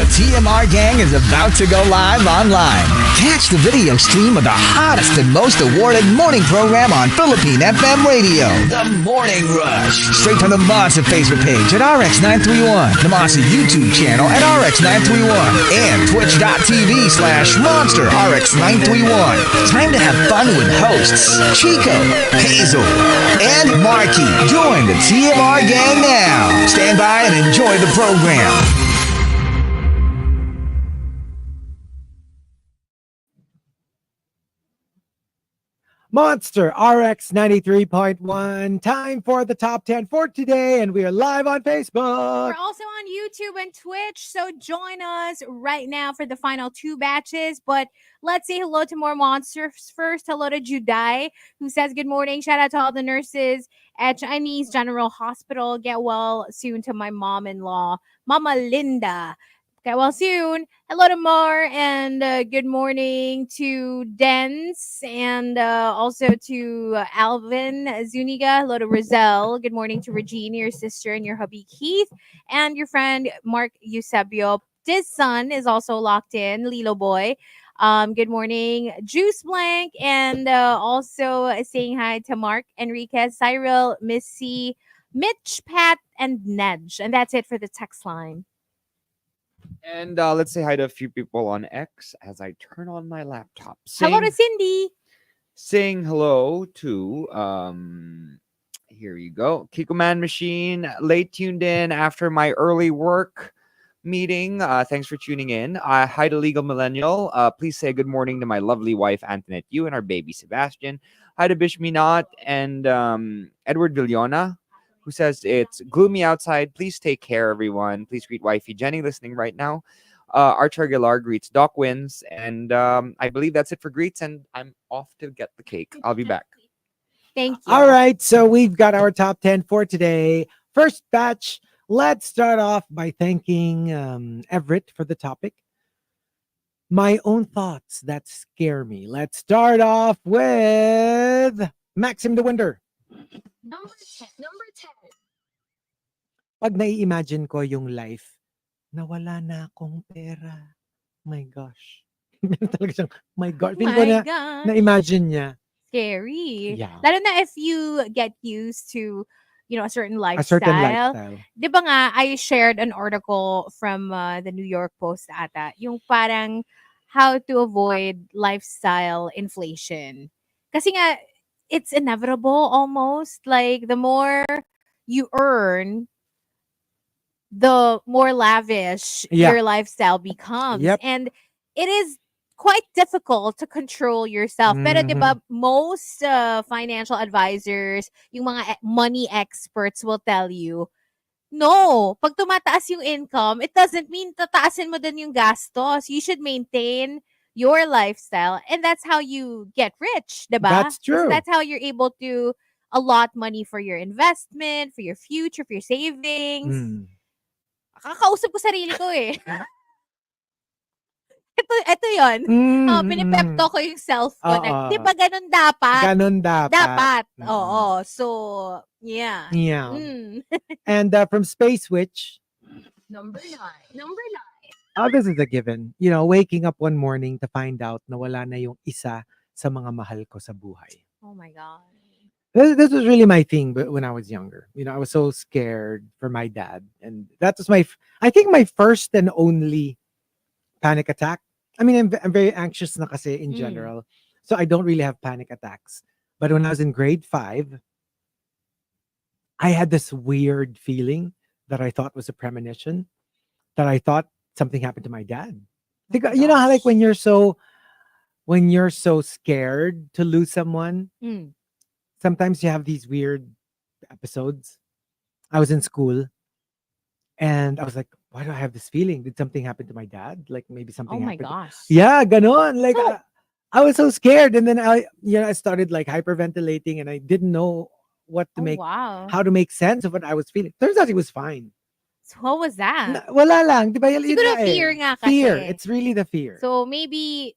The TMR gang is about to go live online. Catch the video stream of the hottest and most awarded morning program on Philippine FM radio. The Morning Rush. Straight from the Monster Facebook page at RX931, the Monster YouTube channel at RX931, and twitch.tv/Monster RX931. Time to have fun with hosts Chico, Hazel, and Markki. Join the TMR gang now. Stand by and enjoy the program. Monster RX93.1. Time for the top 10 for today, and we are live on Facebook. We're also on YouTube and Twitch, so join us right now for the final 2 batches. But let's say hello to more monsters first. Hello to Juday, who says good morning. Shout out to all the nurses at Chinese General Hospital. Get well soon to my mom-in-law, Mama Linda. Get well soon. Hello to Mar, and good morning to Dens, and also to Alvin Zuniga. Hello to Rizal. Good morning to Regina, your sister, and your hubby Keith, and your friend Mark Eusebio. His son is also locked in, Lilo Boy. Good morning, Juice Blank, and also saying hi to Mark, Enriquez, Cyril, Missy, Mitch, Pat, and Nedge. And that's it for the text line. And let's say hi to a few people on X as I turn on my laptop. Hello to Cindy. Saying hello to, here you go, Kiko Man Machine. Late tuned in after my early work meeting. Thanks for tuning in. Hi to Legal Millennial. Please say good morning to my lovely wife, Antoinette Yu, and our baby, Sebastian. Hi to Bish Minot and Edward Villona, who says it's gloomy outside. Please take care, everyone. Please greet wifey Jenny listening right now. Archer Aguilar greets Doc Wins. And I believe that's it for greets. And I'm off to get the cake. I'll be back. Thank you. All right, so we've got our top 10 for today. First batch, let's start off by thanking Everett for the topic. My own thoughts that scare me. Let's start off with Maxim the Winder. Number 10. Pag nai-imagine ko yung life, nawala na akong pera. My gosh. Talaga siyang, my God. Feeling ko na, God. na-imagine niya. Scary. Yeah. Lalo na if you get used to, a certain lifestyle. A certain lifestyle. Di ba nga, I shared an article from the New York Post ata. Yung parang how to avoid lifestyle inflation. Kasi nga, it's inevitable almost. Like, the more you earn, the more lavish your lifestyle becomes. Yep. And it is quite difficult to control yourself. Pero diba, most financial advisors, yung mga money experts will tell you, no, pag tumataas yung income, it doesn't mean tataasin mo din yung gastos. You should maintain your lifestyle, and that's how you get rich, diba? That's true. That's how you're able to allot money for your investment, for your future, for your savings. Kakausap ko sarili ko eh. Ito yun. Pinipep talk ko yung self ko. Di ba ganun dapat? Ganun dapat. Oo. So, yeah. Yeah. And from Space Witch. Number 9. This is a given. Waking up one morning to find out na wala na yung isa sa mga mahal ko sa buhay. Oh my God. This was really my thing when I was younger. I was so scared for my dad. And that was I think my first and only panic attack. I mean, I'm very anxious na kasi in general. So I don't really have panic attacks. But when I was in grade 5, I had this weird feeling that I thought was a premonition, that I thought something happened to my dad. You know how like when you're so scared to lose someone, sometimes you have these weird episodes. I was in school and I was like, why do I have this feeling? Did something happen to my dad? Like maybe something happened. Oh my gosh. Yeah, ganon. Like I was so scared. And then I started like hyperventilating and I didn't know what to how to make sense of what I was feeling. Turns out it was fine. So what was that? Wala lang. Diba, Siguro fear nga kasi. Fear. It's really the fear. So maybe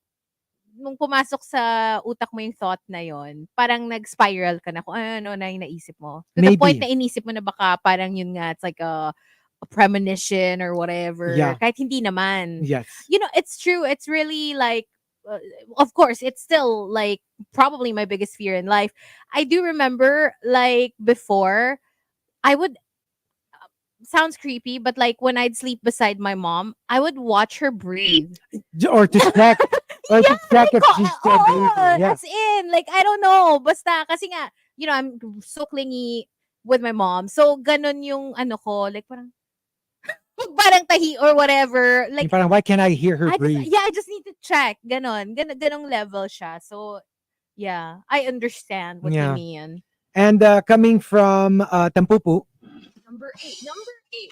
nung pumasok sa utak mo yung thought na yon, parang nag-spiral ka na kung ano na yung naisip mo. To the point na inisip mo na baka parang yun nga, it's like a a premonition or whatever. Yeah. Kahit hindi naman. Yes. You know, it's true. It's really like, uh, of course, it's still like probably my biggest fear in life. I do remember like before, I would, sounds creepy, but like when I'd sleep beside my mom, I would watch her breathe. Or to check. Or to check if ko- she's still breathing. Yeah. as in, like, I don't know. Basta, kasi nga, you know, I'm so clingy with my mom. So, ganun yung ano ko, like parang, parang tahi or whatever. Yung Like, parang, why can't I hear her breathe? I just need to check. Ganon. Ganong level siya. So, yeah, I understand what you Yeah. mean. And coming from Tampupu, Number 8. Number 8.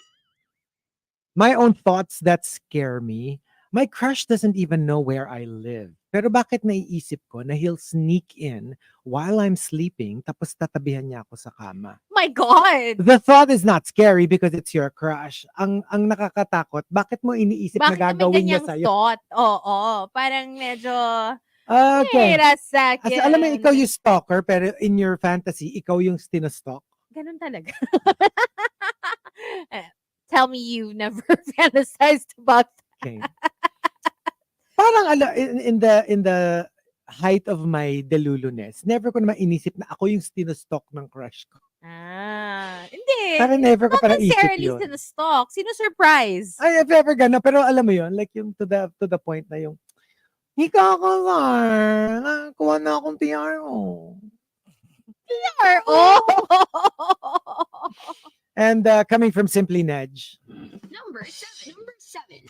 my own thoughts that scare me. My crush doesn't even know where I live. Pero bakit naiisip ko na he'll sneak in while I'm sleeping tapos tatabihan niya ako sa kama? My God! The thought is not scary because it's your crush. Ang nakakatakot, bakit mo iniisip na Bakit na may gagawin niya ganyang sa'yo? thought? Oo. Parang medyo, Okay. wait a second. As alam mo, ikaw yung stalker, pero in your fantasy, ikaw yung stalk. Ganun talaga. Tell me you never fantasized about Okay. Parang in the height of my deluluness, never ko naman inisip na ako yung stalk ng crush ko. Hindi. Parang never ko Not parang isip necessarily yun. sinustalk. Sino-surprise? Ay, if ever gana, pero alam mo yun, like yung to the point na yung, Ika ka ba? Kuha na akong TRO. And coming from Simply Nedge, Number 7. Number 7.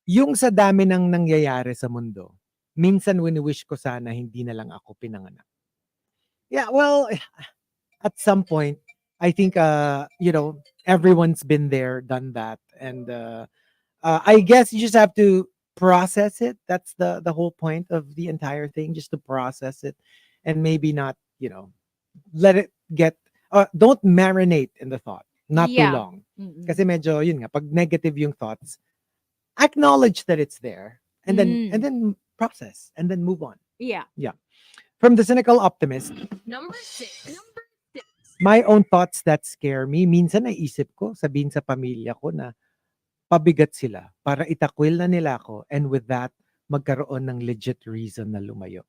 yung sa dami ng nangyayari sa mundo, minsan wini-wish ko sana hindi na lang ako pinanganak. Yeah, well, at some point, I think, everyone's been there, done that. And I guess you just have to process it. That's the whole point of the entire thing, just to process it and maybe not, let it get, don't marinate in the thought. Not too Yeah. long. Mm-mm. Kasi medyo, yun nga, pag negative yung thoughts, acknowledge that it's there and then process and then move on. Yeah. From the cynical optimist, Number 6. Number 6. my own thoughts that scare me, minsan naisip ko, sabihin sa pamilya ko na pabigat sila para itakwil na nila ako, and with that, magkaroon ng legit reason na lumayo.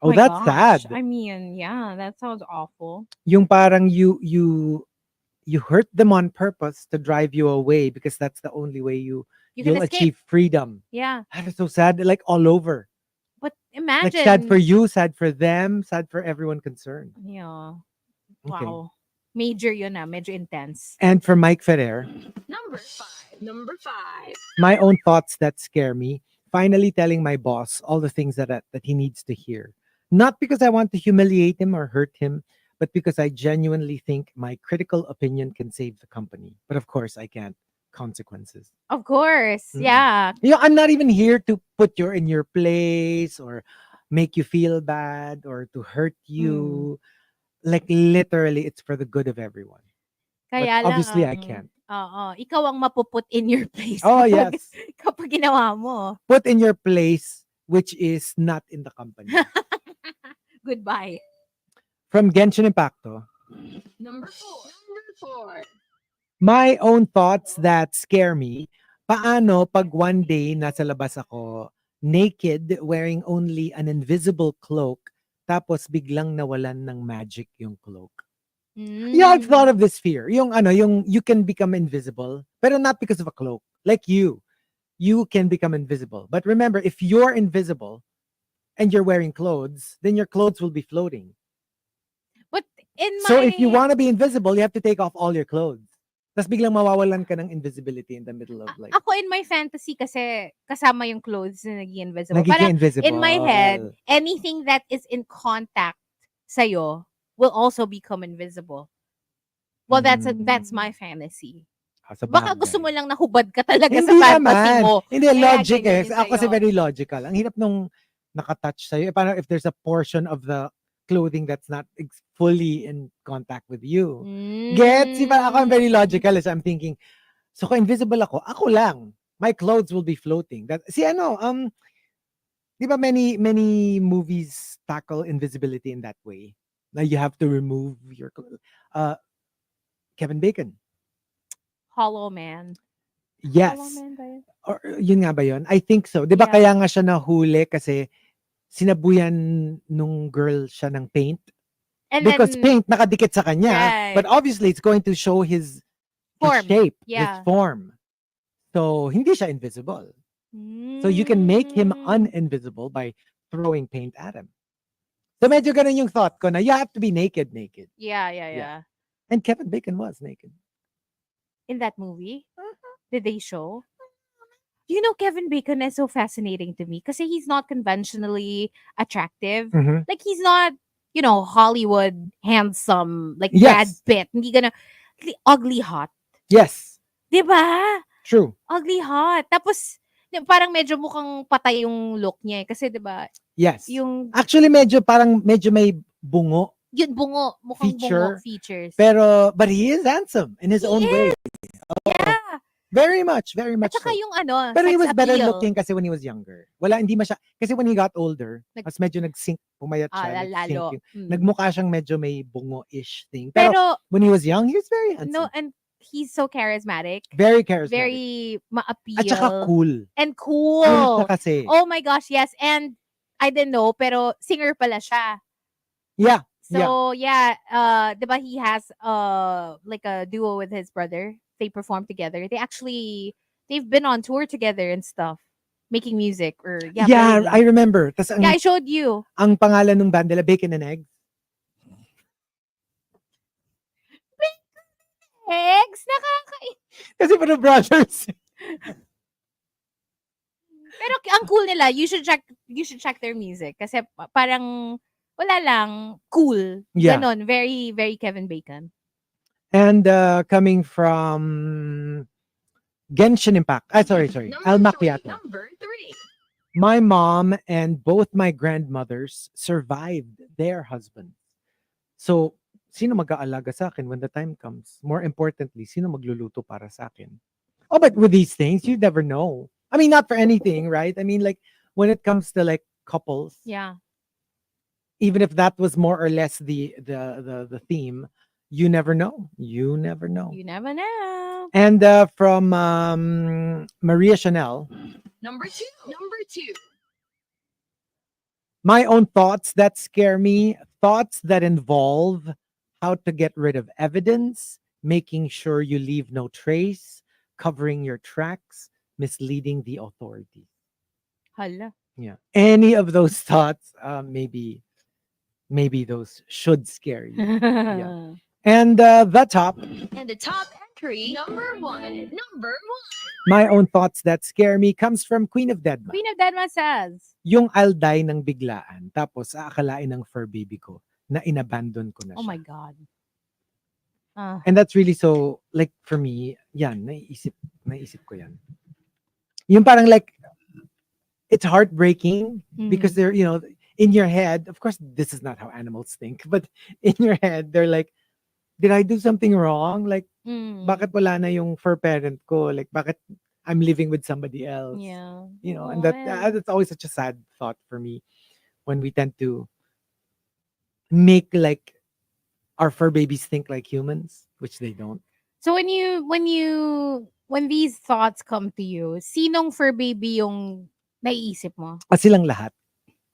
Oh, My that's gosh. sad. I mean, yeah, that sounds awful. Yung parang you hurt them on purpose to drive you away because that's the only way You can you'll escape. achieve freedom. Yeah. That is so sad, like all over. But Like imagine. sad for you, sad for them, sad for everyone concerned. Yeah. Okay. Wow. Major yun na. Medyo intense. And for Mike Ferrer, Number 5. Number 5. my own thoughts that scare me, finally telling my boss all the things that he needs to hear. Not because I want to humiliate him or hurt him, but because I genuinely think my critical opinion can save the company. But of course, I can't. Consequences. Of course. Mm. Yeah. I'm not even here to put you in your place or make you feel bad or to hurt you. Like literally, it's for the good of everyone. Kaya But obviously, I lang, can't. Oo. Ikaw ang mapuput in your place. Oh, kapag- yes. Kapag ginawa mo. Put in your place, which is not in the company. Goodbye. From Genshin Impacto, Number 4. Number 4. my own thoughts that scare me, paano pag one day nasa labas ako, naked, wearing only an invisible cloak, tapos biglang nawalan ng magic yung cloak. Yeah, I've thought of this fear. Yung you can become invisible, pero not because of a cloak. Like you can become invisible. But remember, if you're invisible and you're wearing clothes, then your clothes will be floating. But in my... So if you want to be invisible, you have to take off all your clothes. Tapos biglang mawawalan ka ng invisibility in the middle of like... Ako in my fantasy kasi kasama yung clothes na naging invisible. Nagiging Parang invisible. in my head, anything that is in contact sa'yo will also become invisible. Well, that's my fantasy. Sa Baka bagay. gusto mo lang nahubad ka talaga sa Hindi fantasy naman. mo. Hindi, Kaya logic ganyan eh. yung Ako kasi sa'yo. very logical. Ang hirap nung nakatouch sa'yo. Parang if there's a portion of the clothing that's not fully in contact with you. Gets? Parang ako I'm very logical. So I'm thinking, so kung invisible ako lang. My clothes will be floating. Di ba many movies tackle invisibility in that way? Now you have to remove your Kevin Bacon. Hollow Man. Yes. Hollow Man ba yun? Or yun nga ba yun? I think so. 'Di ba Yeah. kaya nga siya nahuli kasi sinabuyan nung girl siya ng paint? And Because then, paint nakadikit sa kanya, but right. obviously it's going to show his Form. shape, his Yeah. form. So hindi siya invisible. So you can make him Mm. uninvisible by throwing paint at him. So medyo ganun yung thought ko na you have to be naked. Yeah. Yeah. And Kevin Bacon was naked. In that movie? Did they show? You know, Kevin Bacon is so fascinating to me kasi he's not conventionally attractive. Mhm. Like, he's not, Hollywood handsome, like Brad Yes. Pitt. Hindi gonna, ugly hot. Yes. Diba? True. Ugly hot. Tapos, parang medyo mukhang patay yung look niya. Kasi, diba, Yes. yung, Actually medyo may bungo yun, bungo. Mukhang bungo features. but he is handsome in his He own way. Yeah. Very much At saka so. yung Pero he sex was better appeal. looking kasi when he was younger. Hindi kasi when he got older, mas medyo nag-sink, pumayat siya, nag-sink lalo. nagmukha siyang medyo may bungo-ish thing. Pero when he was young, he was very handsome. No, and he's so charismatic. Very charismatic. Very ma-appeal. At saka cool. And cool. Cool siya kasi. Oh my gosh, yes. And I didn't know, pero singer pala siya. Yeah. So, diba he has like a duo with his brother. They perform together. They've been on tour together and stuff. Making music or Yeah, I remember. Tas I showed you. Ang pangalan ng band nila, Bacon and Eggs. Eggs? Kasi para brothers. Pero ang cool nila. You should check their music. Kasi parang wala lang, cool. Yeah. Ganon. Very, very Kevin Bacon. And coming from Genshin Impact. Sorry. Al Macchiato. Number 3. My mom and both my grandmothers survived their husbands. So, sino mag-aalaga sa akin when the time comes? More importantly, sino magluluto para sa akin? Oh, but with these things, you never know. I mean, not for anything, right? I mean, like, when it comes to like couples, Yeah. even if that was more or less the theme, you never know. You never know. You never know. And from Maria Chanel, Number 2. my own thoughts that scare me, thoughts that involve how to get rid of evidence, making sure you leave no trace, covering your tracks, misleading the authorities. Hala. Yeah. Any of those thoughts, maybe those should scare you. Yeah. And the top, And the top entry, number 1. my own thoughts that scare me comes from Queen of Deadma. Queen of Deadma says, Yung I'll die ng biglaan, tapos aakalain ng fur baby ko na inabandon ko na siya. oh my God. And that's really so, like, for me, yan, naisip ko yan. Yung parang like, it's heartbreaking because they're, in your head, of course, this is not how animals think, but in your head, they're like, did I do something wrong? Like, bakit wala na yung fur parent ko? Like, bakit I'm living with somebody else? Yeah. And that's always such a sad thought for me when we tend to make like our fur babies think like humans, which they don't. So when these thoughts come to you, sinong fur baby yung naiisip mo? Silang lahat.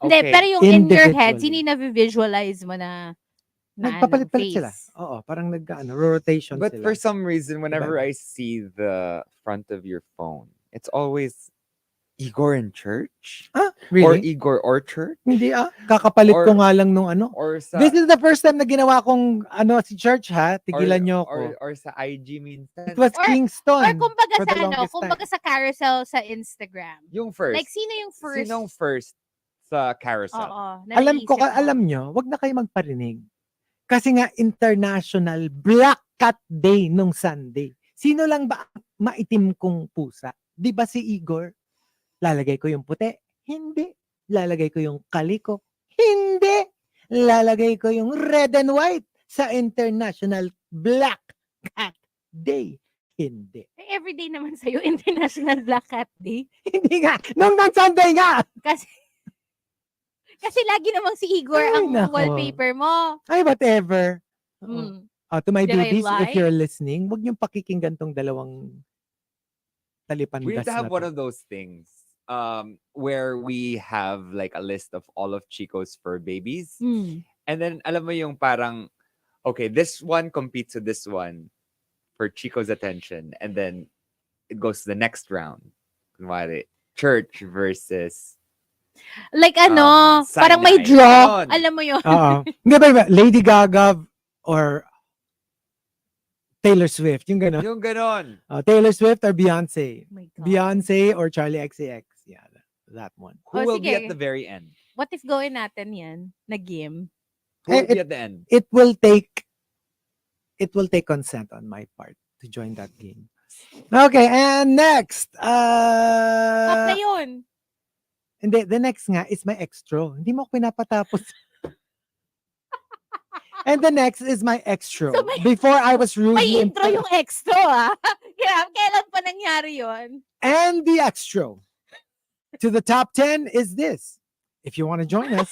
Hindi, pero yung in your head, Individually. sino yung na-visualize mo na Nagpapalit-palit face? sila. Oo, parang rotation But sila. for some reason, whenever Diba? I see the front of your phone, it's always Igor in church? Ah, Or really? Igor Orchard? Hindi kakapalit Or- ko nga lang nung ano. Or sa, This is the first time na ginawa kong si church ha. Tigilan nyo ako. or sa IG minsan. It was Or Kingston. kumbaga for sa the longest kumbaga sa carousel sa Instagram. Yung first. Like, sino yung first? Sinong first sa carousel? Oo. Alam nyo, wag na kayo magparinig. Kasi nga International Black Cat Day nung Sunday. Sino lang ba ang maitim kong pusa? Di ba si Igor? Lalagay ko yung puti? Hindi. Lalagay ko yung kaliko? Hindi. Lalagay ko yung red and white sa International Black Cat Day. Hindi. Everyday naman sa'yo, International Black Cat Day. Hindi nga. Nung Sunday nga. Kasi lagi namang si Igor Ay, ang nako. wallpaper mo. Ay, whatever. Mm. To my Did I babies, if you're lie? listening, wag niyong pakikinggan tong dalawang We need talipandas to have na one to. of those things where we have like a list of all of Chico's fur babies. Mm. And then alam mo yung parang okay, this one competes with this one for Chico's attention, and then it goes to the next round. Kunwari, church versus Like ano, parang may Sinai. draw. Ganon. Alam mo yun? Oo. Hindi ba, Lady Gaga or Taylor Swift, yung gano'n. Yung ganon. Taylor Swift or Beyonce. Oh my God. Beyonce or Charlie XCX. Yeah, that one. Who Oh, will be at sige. the very end? What if gawin natin yan na game? Who will Eh, be at the end? It will take consent on my part to join that game. Okay, and next. Top na yun. Hindi, the next nga is my extra. Hindi mo ako pinapatapos. And the next is my extra. So may- Before I was May rudely intro yung extra, ah. Kailan pa nangyari yun? And the extra to the top 10 is this. If you want to join us,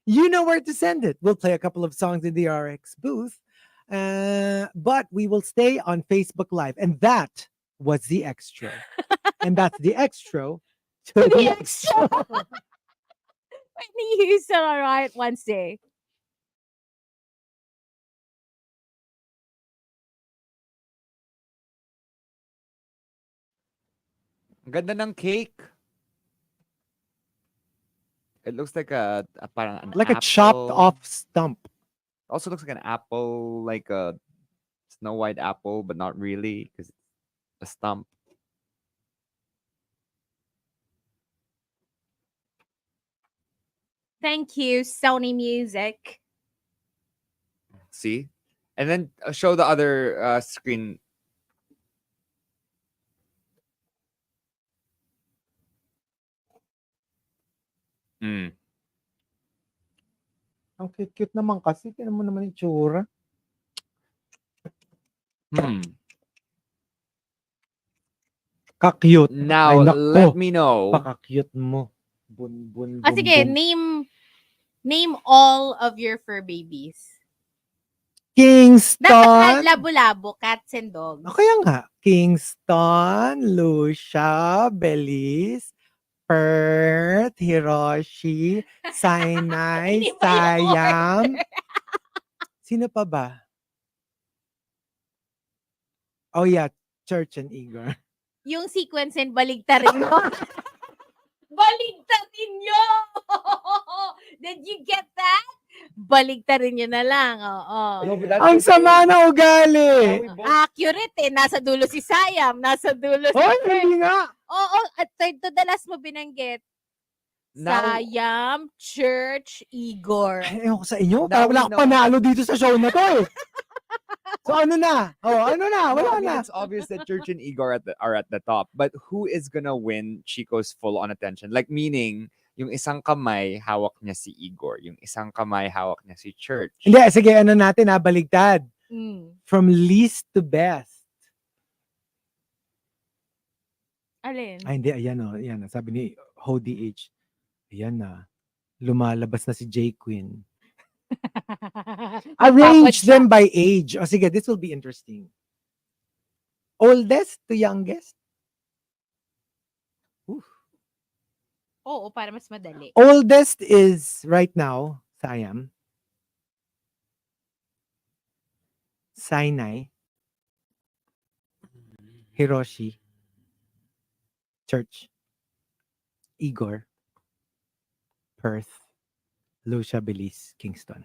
you know where to send it. We'll play a couple of songs in the RX booth, but we will stay on Facebook Live. And that was the extra. And that's the extra to The the extra. Whitney Houston on Riot Wednesday. Ang ganda ng cake. It looks like a parang an like a apple. chopped off stump. Also looks like an apple, like a Snow White apple, but not really because it's a stump. Thank you, Sony Music. See, and then show the other screen. Mm. Ang cute naman kasi. Tinan mo naman yung tsura. Hmm. Ka-cute. Now Ay, nako. let me know. Paka-cute mo. Bun, bun, Ah, bun, sige, bun. name all of your fur babies. Dapat Kingston. labo-labo, cats and dogs. Kaya nga. Kingston, Lucia, Belize, Perth, Hiroshi, Sinai, Hindi ba yung Siam. Sino pa ba? Oh yeah, Church and Igor. Yung sequence and baligtarin mo. Baligtarin nyo! Did you get that? Baligtarin nyo na lang. Oo. No, but that's Ang okay. sama na ugali. We both- Accurate eh. Nasa dulo si Siam. Nasa dulo si Hoy, hindi nga. Oo. At third to the last mo binanggit. Now- Siam, Church, Igor. Ay, ewan ko sa inyo. Now Parang wala we akong know. panalo dito sa show na to eh. So ano na? Oh, ano na? No, Wala I mean, na. it's obvious that Church and Igor are at the top, but who is gonna win Chico's full on attention? Like meaning, yung isang kamay hawak niya si Igor, yung isang kamay hawak niya si Church. Hindi, sige, ano natin ha, baligtad. Mm. From least to best. Alin? Ay, hindi, ayan o. Ayan, sabi ni Hody H. Ayan na. Lumalabas na si J. Queen. Arrange them by age. O sige, this will be interesting. Oldest to youngest? Oo, para mas madali. Oldest is right now, Siam. Sinai. Hiroshi. Church. Igor. Perth. Lucia, Belize, Kingston.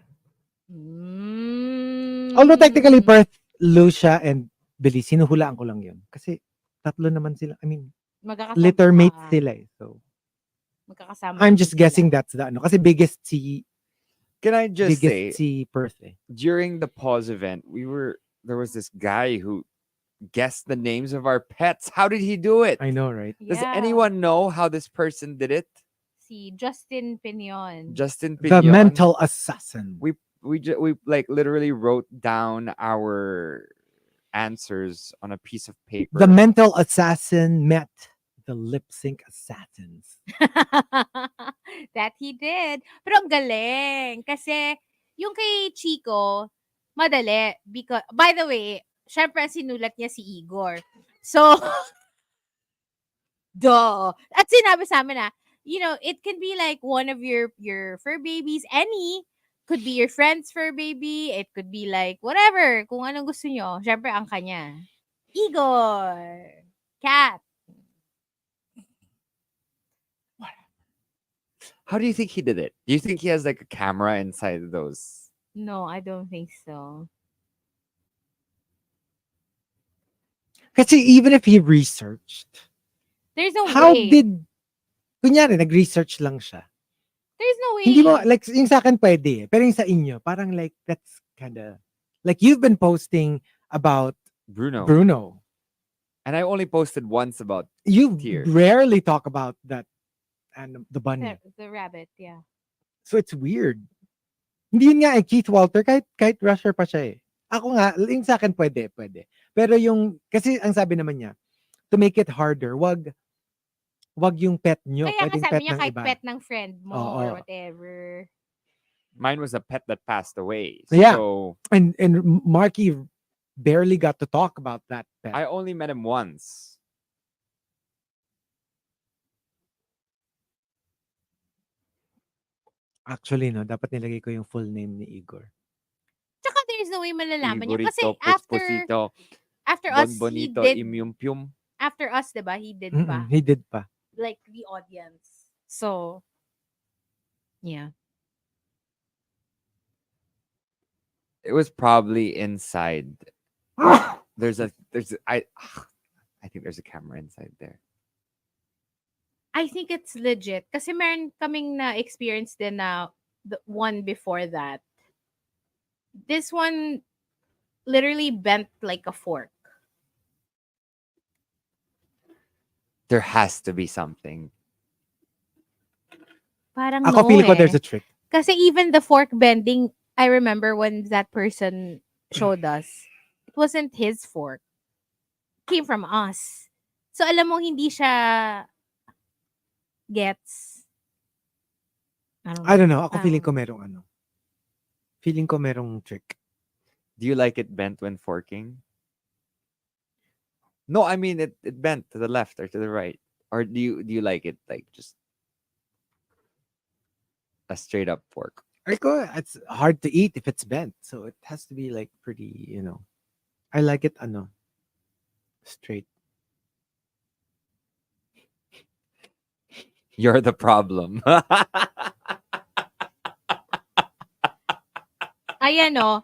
Although technically Perth, Lucia, and Belize, sinuhulaan ko lang yun. Kasi tatlo naman sila. I mean, Magkakasama litter mates ka. sila eh. So, Magkakasama I'm kasi just sila. guessing that's the ano. Kasi biggest si Can I just say, si Perth eh. during the pause event, there was this guy who guessed the names of our pets. How did he do it? I know, right? Does Yeah. anyone know how this person did it? Si Justin Pinion. Justin The Pinion. mental assassin. We like literally wrote down our answers on a piece of paper. The mental assassin met the lip sync assassins. That he did. Pero ang galing. Kasi, Yung kay Chico, madali. Because, by the way, syempre sinulat niya si Igor. So, duh. At sinabi sa amin na, it can be like one of your fur babies, any. Could be your friend's fur baby. It could be like whatever. Kung anong gusto nyo. Syempre, ang kanya. Igor. Cat. How do you think he did it? Do you think he has like a camera inside those? No, I don't think so. Kasi even if he researched, There's no how way. did, kunyari, nag-research lang siya. There's no way. Hindi mo, like, yung sa akin pwede. Pero yung sa inyo, parang like, that's kinda, like, you've been posting about Bruno. Bruno. And I only posted once about You Tear. rarely talk about that and the bunny. The rabbit, yeah. So it's weird. Hindi yun nga Keith Walter, kahit rusher pa siya eh. Ako nga, yung sa akin pwede. Pero yung, kasi ang sabi naman niya, to make it harder, wag yung pet nyo. Kaya Pwedeng kasabi pet niya ng kahit iba. pet ng friend mo Oo. or whatever. Mine was a pet that passed away. Yeah. So And Markki barely got to talk about that pet. I only met him once. Actually, no, dapat nilagay ko yung full name ni Igor. Tsaka there's no way malalaman niya. Kasi Igorito, after us, he Bonbonito, did, Imyumpium. after us, diba, he did pa. He did pa. Like, the audience. So, yeah. It was probably inside. I think there's a camera inside there. I think it's legit. Kasi meron kaming na-experience din na the one before that. This one literally bent like a fork. There has to be something. Parang Ako no feel ko eh. there's a trick. Kasi even the fork bending, I remember when that person showed us, it wasn't his fork. It came from us. So alam mo, hindi siya gets. I don't know. Ako feeling ko merong ano. Feeling ko merong trick. Do you like it bent when forking? No, I mean it bent to the left or to the right. Or do you like it like just a straight up fork? It's hard to eat if it's bent. So it has to be like pretty, I like it straight. You're the problem. Ayan o.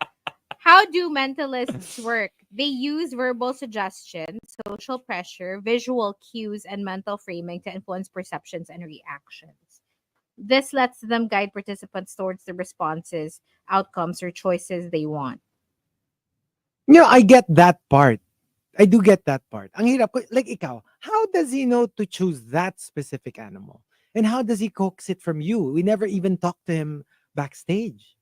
How do mentalists work? They use verbal suggestion, social pressure, visual cues, and mental framing to influence perceptions and reactions. This lets them guide participants towards the responses, outcomes, or choices they want. I get that part. I do get that part. Ang hirap ko, like ikaw, how does he know to choose that specific animal? And how does he coax it from you? We never even talked to him backstage.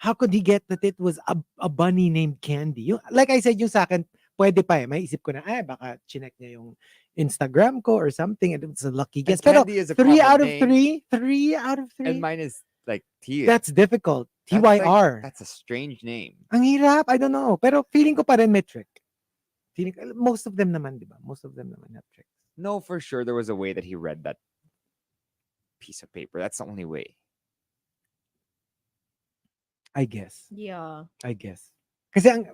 How could he get that it was a bunny named Candy? Like I said, yung sa akin, pwede pa eh. May isip ko na, baka chinek niya yung Instagram ko or something and it's a lucky guess. Pero Candy is a 3 common out of name. 3 out of 3. And mine is like T. That's difficult. That's TYR. That's a strange name. Ang hirap. I don't know. Pero feeling ko pa rin may trick. Most of them naman, di ba? Most of them naman have tricks. No, for sure there was a way that he read that piece of paper. That's the only way. I guess. Yeah. I guess. Kasi ang,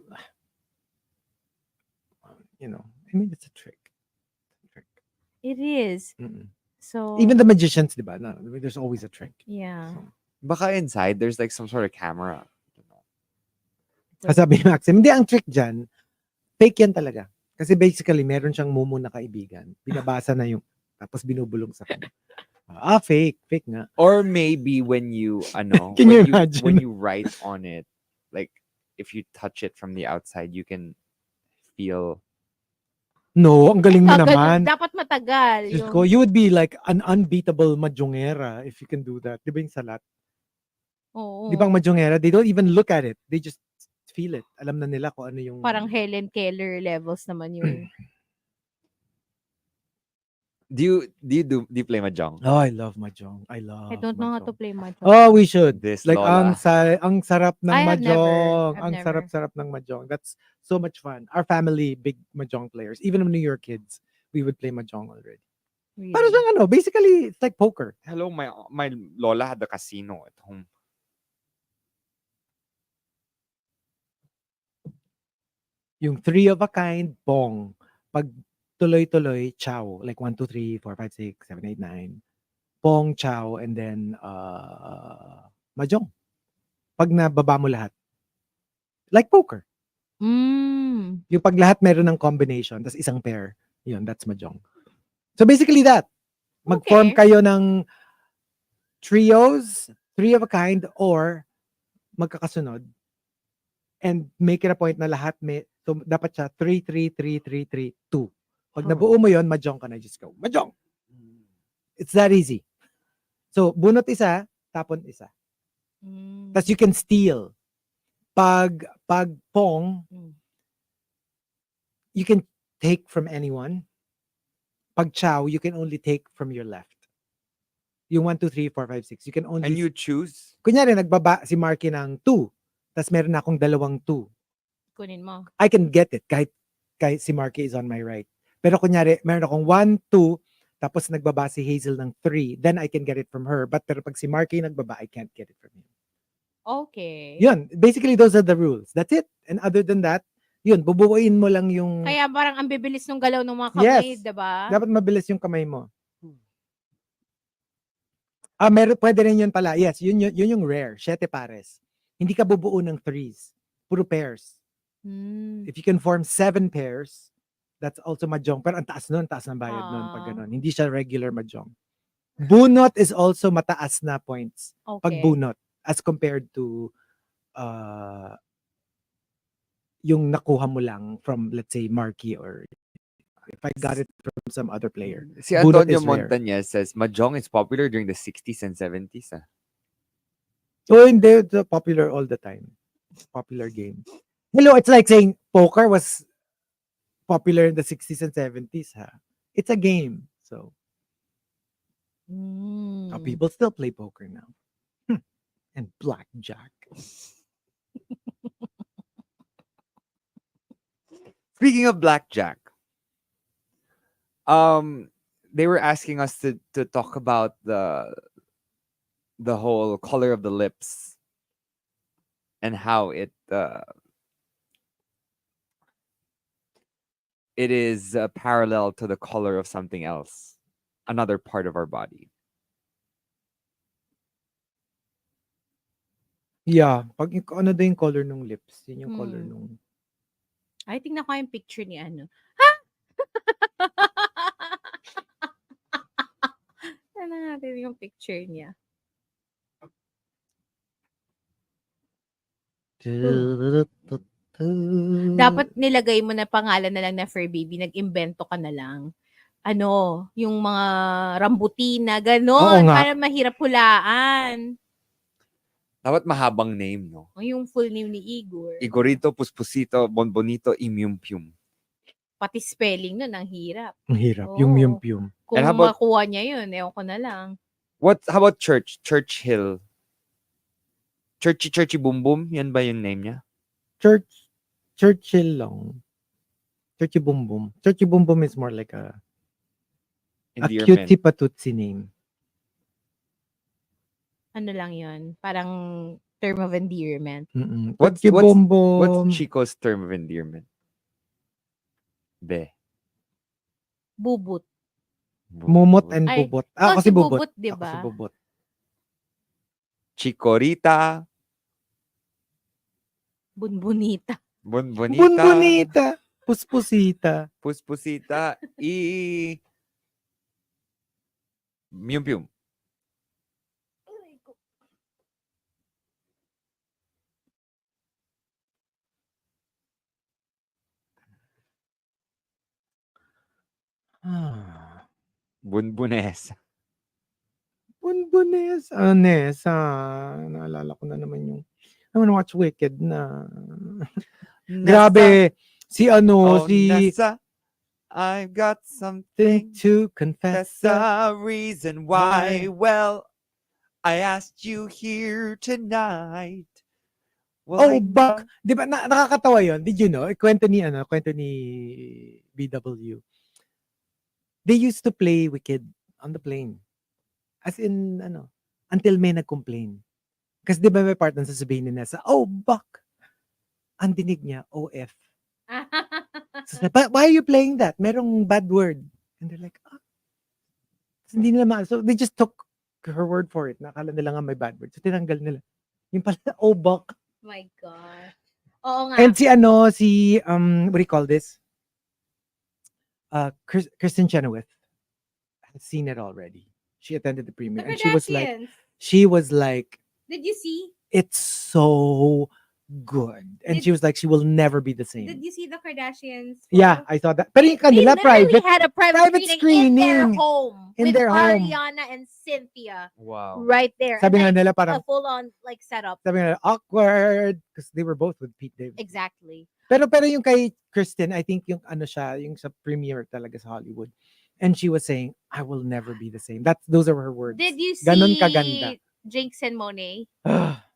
I mean, it's a trick. It is. Mm-mm. So, Even the magicians, di ba? No, there's always a trick. yeah. Baka inside there's like some sort of camera. Sabi ni Maxim, hindi ang trick dyan, fake yan talaga. Kasi basically, meron siyang mumu na kaibigan. Binabasa na yung, tapos binubulong sa kanya. Fake. Fake nga. Or maybe when you, Can you imagine? when you write on it, like if you touch it from the outside, you can feel. No, ang galing mo Agad, naman. dapat matagal. Diyos ko, you would be like an unbeatable madyongera if you can do that. Di ba yung salat? Oo. Di ba ang madyongera, they don't even look at it. They just feel it. Alam na nila kung ano yung... Parang Helen Keller levels naman yun. Do you play mahjong? Oh, I love mahjong. I love I don't know how to mahjong. play mahjong. Oh, we should. This Like Lola. ang sarap ng I have never. mahjong. I've Ang never. sarap ng mahjong. That's so much fun. Our family big mahjong players. Even when we were kids, we would play mahjong already. Para Really. siyang basically it's like poker. Hello, my Lola had a casino at home. Yung 3 of a kind, pong. Pag tuloy-tuloy, chow. Like 1, 2, 3, 4, 5, 6, 7, 8, 9. Pong, chow, and then mahjong. Pag nababa mo lahat. Like poker. Mm. Yung pag lahat meron ng combination, tas isang pair. Yun, that's mahjong. So basically that. Mag-form Okay. kayo ng trios, 3 of a kind, or magkakasunod. And make it a point na lahat so dapat siya 3, 3, 3, 3, 3, 2. Pag nabuo mo yon, mahjong ka na. Just go, mahjong. It's that easy. So, bunot isa, tapon isa. Mm. Tapos you can steal. Pag pong, Mm. you can take from anyone. Pag chow, you can only take from your left. Yung 1, 2, 3, 4, 5, 6. You can only... And you choose? Kunyari, nagbaba si Markki ng 2. Tapos meron na akong dalawang 2. Kunin mo. I can get it kahit si Markki is on my right. Pero kunyari, meron akong 1, 2, tapos nagbaba si Hazel ng 3. Then I can get it from her. But pero pag si Markki nagbaba, I can't get it from him. Okay. Yun. Basically, those are the rules. That's it. And other than that, yun, bubuuin mo lang yung... Kaya parang ang bibilis ng galaw ng mga kamay, Yes. diba? Dapat mabilis yung kamay mo. Pwede rin yun pala. Yes, yun yung rare. 7 pares. Hindi ka bubuo ng 3s. Puro pairs. Mm. If you can form 7 pairs, that's also mahjong. Pero ang taas nun, taas ng bayad nun pag ganun. Hindi siya regular mahjong. Bunot is also mataas na points. Pag Okay. bunot. As compared to yung nakuha mo lang from, let's say, Markki, or if I got it from some other player. Si Bunot Antonio is rare. Montañez says mahjong is popular during the 60s and 70s. Oh, hindi. It's popular all the time. Popular game. Hello, it's like saying poker was popular in the 60s and 70s. It's a game. So, Mm. people still play poker now. And blackjack. Speaking of blackjack, they were asking us to talk about the whole color of the lips and how it is parallel to the color of something else, another part of our body. Yeah. Pag ano daw yung color ng lips, yun yung color nung... Ay, tingnan ko yung picture ni ano. Ha? Ano natin yung picture niya? Dapat nilagay mo na pangalan na lang na fur baby, nag-imbento ka na lang. Ano, yung mga rambutina, Oo ganon, nga. para mahirap hulaan. Dapat mahabang name, no? O yung full name ni Igor. Igorito, Puspusito, Bonbonito, Imyumpium. Pati spelling nun, ang hirap. Ang hirap. Oo. Yung yum-yum. Kung And how about- makuha niya yun, ewan ko na lang. How about Churchill? Churchy Boom Boom? Yan ba yung name niya? Churchill lang. Churchy Boom Boom. Churchy Boom Boom is more like a Endearment. cutie patutsi name. Ano lang yun? Parang term of endearment. Mm-mm. What's- Churchy what's- Boom Boom. What's Chico's term of endearment? Be. Bubut. Mumot and Ay, bubot. ikaw Ako si bubot. bubut, di Ako ba? si bubot. Chikorita. Bunbunita. Bonbonita. Bunbunita. Puspusita. Puspusita. Myumpium. Bunbunes. Bunbunes. Nessa. Naalala ko na naman yung I wanna watch Wicked na. Grabe. Si Oh, si Nessa. I've got Thing something. to confess. That's the reason why. Why? Well, I asked you here tonight. Well, Oh, I Buck. know. Di ba, nakakatawa yun? Did you know? Kwento ni BW. They used to play Wicked on the plane. As in, until may nag-complain. Kasi di ba may part na sasabihin ni Nessa, oh, Buck. Ang dinig niya, OF. So, why are you playing that? Merong bad word. And they're like, hindi nila so they just took her word for it. Nakala nila nga may bad word. So tinanggal nila. Yung pala, oh, Buck. My God. Oo nga. And what do you call this? Kristen Chenoweth has seen it already. She attended the The premiere and she was like, did you see? it's so good. And she was like, she will never be the same. Did you see the Kardashians? Yeah, photo? I saw that. Pero yung They kanila literally private. had a private private screening in their screening. home In with their home. Ariana and Cynthia Wow. right there. Sabi nga And nila like, parang, a full-on like setup. sabi nga nila, awkward. Because they were both with Pete Davidson. Exactly. Pero yung kay Kristen, I think yung yung sa premiere talaga sa Hollywood. And she was saying, I will never be the same. Those are her words. Did you Ganon see kaganda. Jinx and Monet?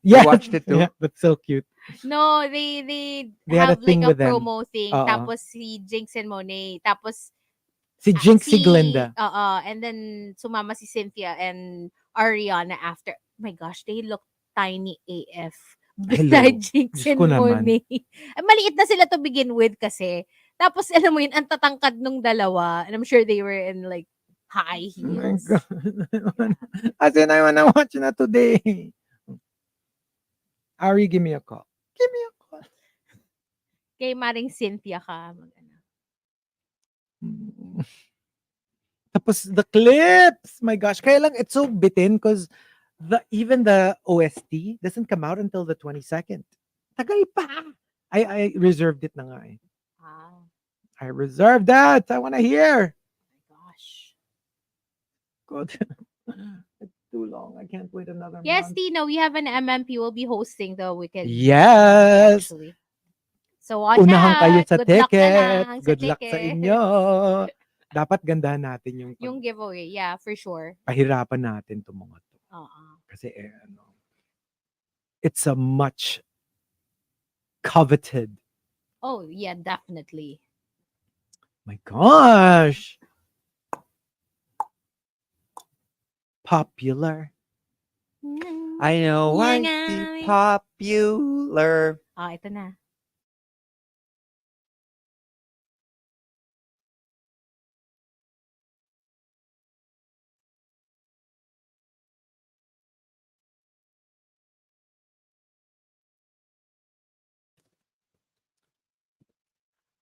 Yeah, watched it too? Yeah, that's so cute. No, they They had a have thing like a with them. promo thing. Oo. Tapos si Jinx and Monet. Tapos Si Jinx, si Glinda. and then sumama si Cynthia and Ariana after. Oh my gosh, they look tiny AF. Beside Jinx Diyos and ko naman. Monet. Maliit na sila to begin with kasi. Tapos alam mo yun, ang tatangkad nung dalawa. And I'm sure they were in like high Oh my heels. God. As in, I wanna watch na today. Ari, give me a call. Give me a call. Kay Maring Cynthia ka. Tapos the clips, my gosh, kaya lang it's so bitin because even the OST doesn't come out until the 22nd. Tagal pa. I reserved it na nga eh. Ah, I reserved that. I want to hear. my gosh. Good. It's too long. I can't wait another Yes, month. Tina, we have an MMP. We'll be hosting the Wicked. Yes. Actually. So watch Unahan kayo out. sa Good luck na ticket. lang sa Good luck sa ticket. inyo. Dapat gandahan natin yung, Yung giveaway. Yeah, for sure. pahirapan natin itong mga to. Kasi it's a much coveted. Oh, yeah, definitely. My gosh. Popular. I know Yeah I nga, be eh. popular. Ito na.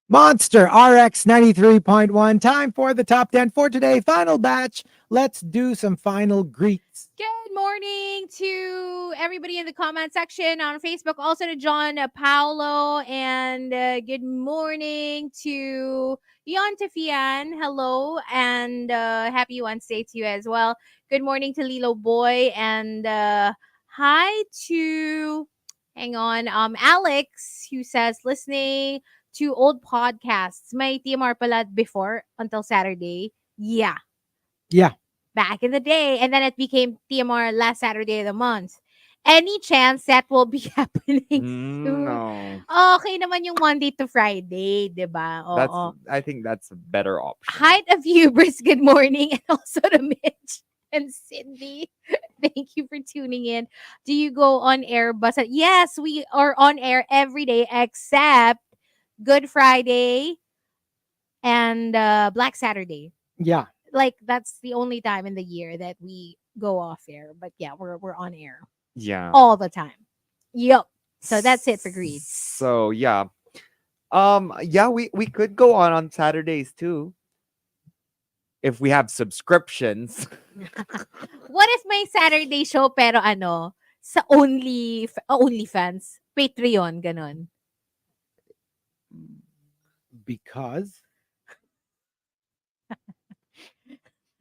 Monster RX 93.1. Time for the top 10 for today. Final batch. Let's do some final greets. Good morning to everybody in the comment section on Facebook. Also to John Paolo. And good morning to Yon Tifian. Hello. And happy Wednesday to you as well. Good morning to Lilo Boy. And hi to, hang on, Alex, who says, listening to old podcasts. May TMR pala before until Saturday. Yeah. Yeah. Back in the day. And then it became TMR last Saturday of the month. Any chance that will be happening soon? No. Okay naman yung Monday to Friday, diba? Oo. I think that's a better option. Height of hubris, good morning. And also to Mitch and Cindy. Thank you for tuning in. Do you go on air? Yes, we are on air every day except Good Friday and Black Saturday. Yeah. Like that's the only time in the year that we go off air. But yeah, we're on air Yeah. all the time. Yup. So that's it for greed. So yeah. Yeah, we could go on Saturdays too. If we have subscriptions. What if may Saturday show pero ano sa OnlyFans, Patreon ganon? Because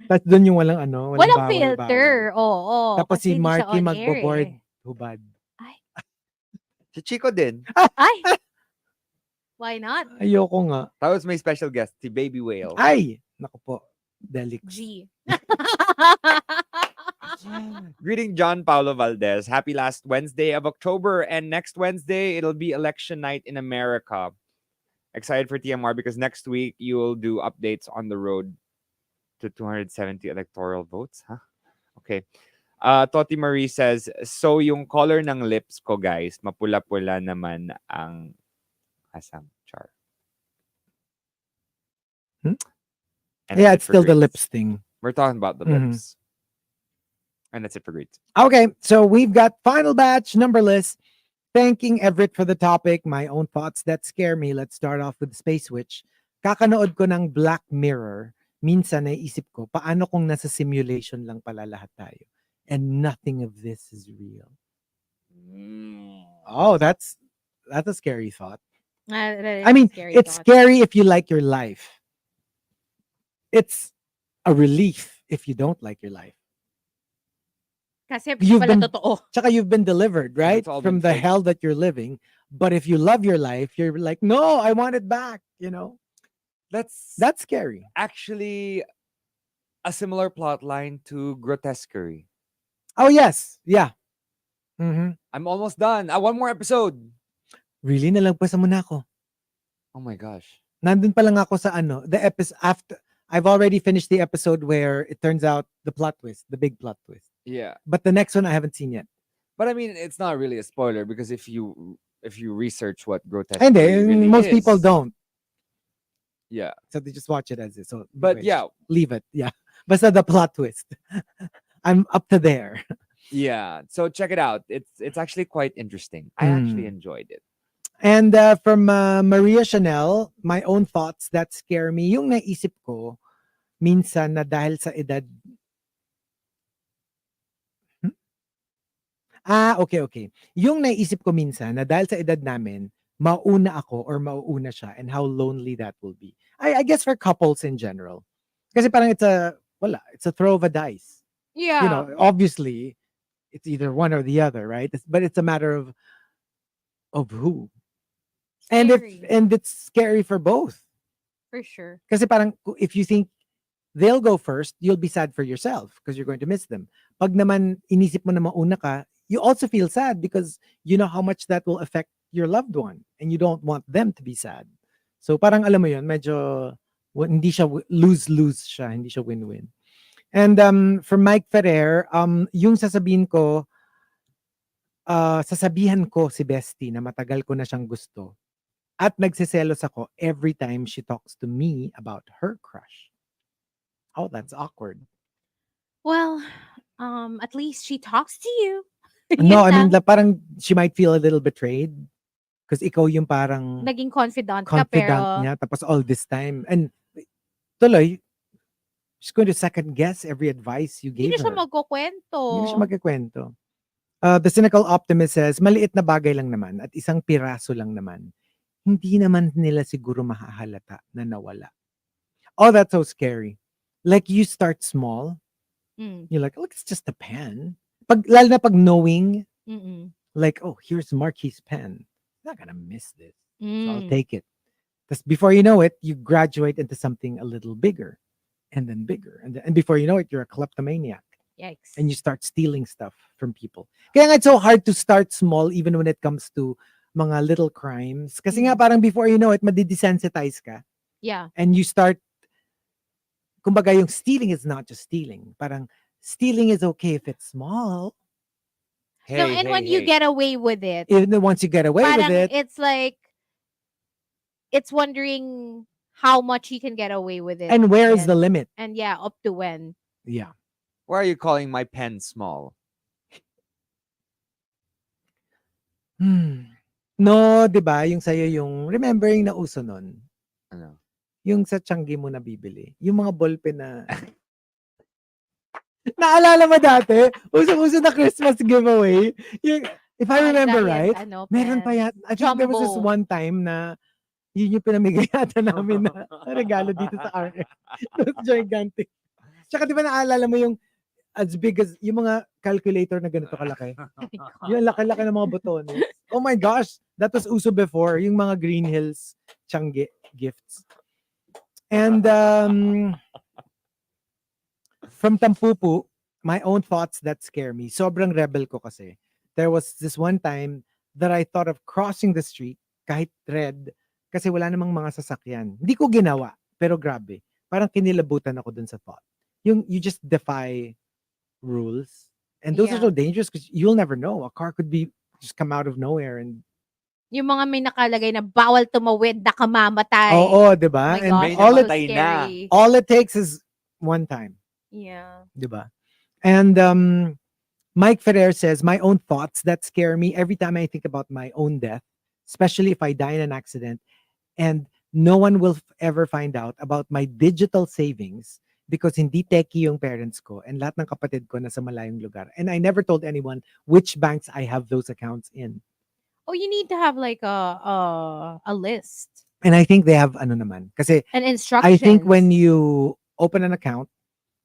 that's dun yung walang Walang bawal, filter. bawal. Oo. Tapos kasi si hindi siya Markki on air magbo-board. eh. Hubad. Si Chico din. Ay! Why not? Ayoko nga. Tapos may special guest, si Baby Whale. Ay! Naku po. Delix. G. Greeting John Paulo Valdez. Happy last Wednesday of October. And next Wednesday, it'll be election night in America. Excited for TMR because next week you will do updates on the road to 270 electoral votes. Huh? Okay. Toti Marie says, so yung color ng lips ko, guys, mapula-pula naman ang asam. Char. Hmm? And Yeah, that's it's it for still the greets. lips thing. We're talking about the Mhm. lips. And that's it for greets. Okay, so we've got final batch numberless. Thanking Everett for the topic. My own thoughts that scare me. Let's start off with Space Witch. Kakanood ko ng Black Mirror. Minsan naisip ko, paano kung nasa simulation lang pala lahat tayo? And nothing of this is real. Oh, that's a scary thought. That is I a mean, scary it's thought. scary if you like your life. It's a relief if you don't like your life. Kasi You've pala been- totoo. Tsaka you've been delivered, right? it's all From been the fake. hell that you're living. But if you love your life, you're like, no, I want it back, you know? That's That's scary. actually a similar plot line to Grotesquerie. Oh, yes. Yeah. Mhm. I'm almost done. One more episode. Really? Nalagpasan mo na ako. Oh my gosh. Nandun pa lang ako sa the episode after. I've already finished the episode where it turns out the plot twist, the big plot twist. Yeah. But the next one I haven't seen yet. But I mean, it's not really a spoiler because if you research what Grotesquerie And really most people is, don't. Yeah. So they just watch it as it. So But anyways, yeah, leave it. Yeah. But the plot twist. I'm up to there. yeah. So check it out. It's actually quite interesting. I actually Mm. enjoyed it. And from Maria Chanel, my own thoughts that scare me, yung naisip ko, minsan na dahil sa edad. Okay. Yung naisip ko minsan na dahil sa edad namin, mauna ako or mauuna siya and how lonely that will be. I guess for couples in general. Kasi parang it's a throw of a dice. Yeah. You know, obviously, it's either one or the other, right? But it's a matter of who. Scary. And it's scary for both. For sure. Kasi parang if you think they'll go first, you'll be sad for yourself because you're going to miss them. Pag naman inisip mo na mauna ka, you also feel sad because you know how much that will affect your loved one and you don't want them to be sad. So parang alam mo yun, medyo hindi siya lose-lose siya, hindi siya win-win. And from Mike Ferrer, yung sasabihan ko si Bestie na matagal ko na siyang gusto. At nagsiselos ako every time she talks to me about her crush. Oh, that's awkward. Well, at least she talks to you. No, I Yun mean, lang. parang she might feel a little betrayed. Because ikaw yung parang Naging confidant ka, confidant pero niya. Tapos all this time. And tuloy, she's going to second guess every advice you hindi gave na siya her. magkukwento. Hindi siya magkikwento. The cynical optimist says, maliit na bagay lang naman at isang piraso lang naman. Hindi naman nila siguro mahahalata na nawala. Oh, that's so scary. Like you start small. Mm. You're like, look, it's just a pen. Lalo na pag knowing, Mm-mm. like, oh, here's Markki's pen. I'm not gonna miss this. So I'll Mm. take it. Because before you know it, you graduate into something a little bigger. And then bigger. And before you know it, you're a kleptomaniac. Yikes. And you start stealing stuff from people. Kaya nga it's so hard to start small even when it comes to mga little crimes. Kasi nga parang before you know it, madidesensitize ka. Yeah. And you start, kumbaga yung stealing is not just stealing. Parang stealing is okay if it's small. So, and when you get away with it, Even once you get away parang with it, it's like, it's wondering how much you can get away with it. and where is the limit? And yeah, up to when. Yeah. Why are you calling my pen small? No, 'di ba? Yung sa'yo yung remember yung nauso nun. Ano? Yung sa Tianggi mo na bibili. Yung mga ballpen na naalala mo dati? Uso-uso na Christmas giveaway. Yung, if I remember right, meron pa yan. I think there was this Jumbo. one time na yun yung pinamigay yata namin na regalo dito sa RX. It was gigantic. Tsaka di ba naalala mo yung as big as yung mga calculator na ganito kalaki. Oh my God. Yung laki-laki ng mga botones. Oh my gosh, that was uso before. Yung mga Green Hills Changi gifts. And from Tampupu, my own thoughts that scare me. Sobrang rebel ko kasi. There was this one time that I thought of crossing the street kahit red kasi wala namang mga sasakyan. Hindi ko ginawa, pero grabe. Parang kinilabutan ako dun sa thought. You just defy rules. And those are Yeah. so dangerous because you'll never know. A car could be just come out of nowhere and Yung mga may nakalagay na bawal tumawid, nakamamatay. oh, Oh diba? my And gosh, May all so it namatay na. scary. all it takes is one time, Yeah. diba? And Mike Ferrer says, my own thoughts that scare me every time I think about my own death, especially if I die in an accident and no one will ever find out about my digital savings because hindi techie yung parents ko and lahat ng kapatid ko nasa malayong lugar. And I never told anyone which banks I have those accounts in. Oh, you need to have like a list And I think they have ano naman. Kasi and instructions. I think when you open an account,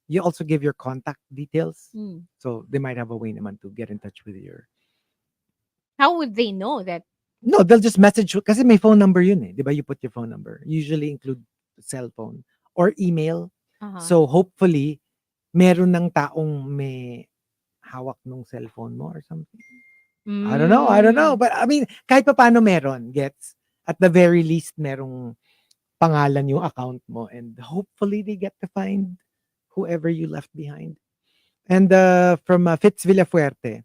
you also give your contact details. Hmm. So they might have a way naman to get in touch with your... How would they know that? No, they'll just message you. Kasi may phone number yun eh. Di ba? You put your phone number. Usually include cell phone or email. Uh-huh. So hopefully, meron ng taong may hawak nung cellphone mo or something. I don't know. Mm. But I mean, kahit pa paano meron, gets? At the very least, merong pangalan yung account mo. And hopefully, they get to find whoever you left behind. And from Fitz Villafuerte,